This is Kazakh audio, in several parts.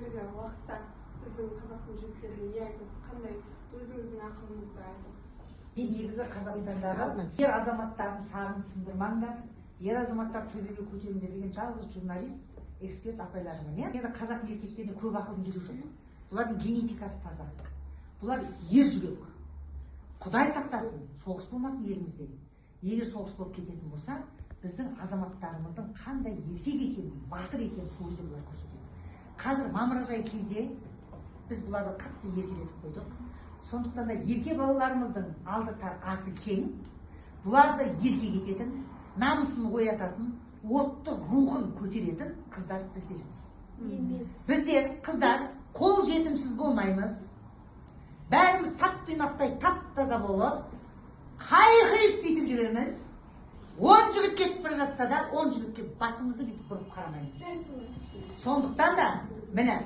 қазіргі уақытта біздің қазақтың жігіттеріне не айтасыз? Қандай өзіңіздің ақылыңызды айтасыз? Мен негізі Қазақстандағы ер азаматтарын сағын сындырмаңдар, ер азаматтар төбеге көтеріңдер деген жалғыз журналист, эксперт апайларымын. Енді қазақ еркектеріне көп ақылдың керегі жоқ. Бұлардың генетикасы таза. Бұлар ер жүрек. Құдай сақтасын, соғыс болмасын елімізде. Егер соғыс болып кететін болса, біздің азаматтарымыздың қандай еркек екенін, батыр екенін сол кезде бұлар көрсетеді. Қазір мамыражай кезде біз бұларды қатты еркелетіп қойдық. Сондықтан да ерке балаларымыздың алды тар, арты кең. Бұларды еркек ететін, намысын оятатын, отты рухын көтеретін қыздар біздерміз. Біздер қыздар қол жетімсіз болмаймыз. Бәріміз тап-тұйнақтай тап-таза болып, қайқиып бүйтіп жүреміз. 10 жігіт кетіп бара жатса да, 10 жігітке басымызды бүйтіп бұрып қарамаймыз. Сондықтан да, міне,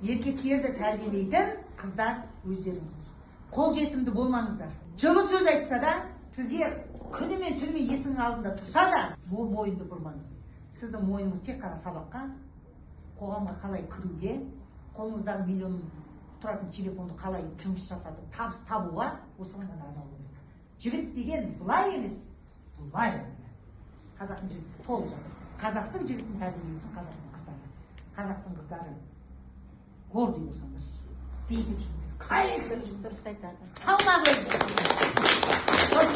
еркектерді тәрбиелейтін қыздар өздеріңіз. Қол жетімді болмаңыздар. Жылы сөз айтса да, сізге күнімен түнімен есіңнің алдында тұрса да, мойынды бұрмаңыз. Сіздің мойныңыз тек қана сабаққа, қоғамға қалай кіруге, қолыңыздағы миллион тұратын телефонды қалай жұмыс жасатып, табыс табуға, осыған ғана арналу керек. Жігіт деген бұлай емес, бұлай. Қазақтың жігіті толып жатыр. Қазақтың жігітін тәрбиелейтін қазақтың қыздары. Қазақтың қыздары гордый болсаңыз, бейсіп жүріңдер. Дұрыс айтады. Салмақ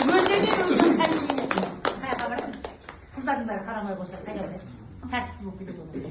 өздерінен өзінің тәрбиеленеді. Қайға барамыз? Қыздардың бәрі қарамай қойса, қайда барады? Тәртіпті болып кетеді.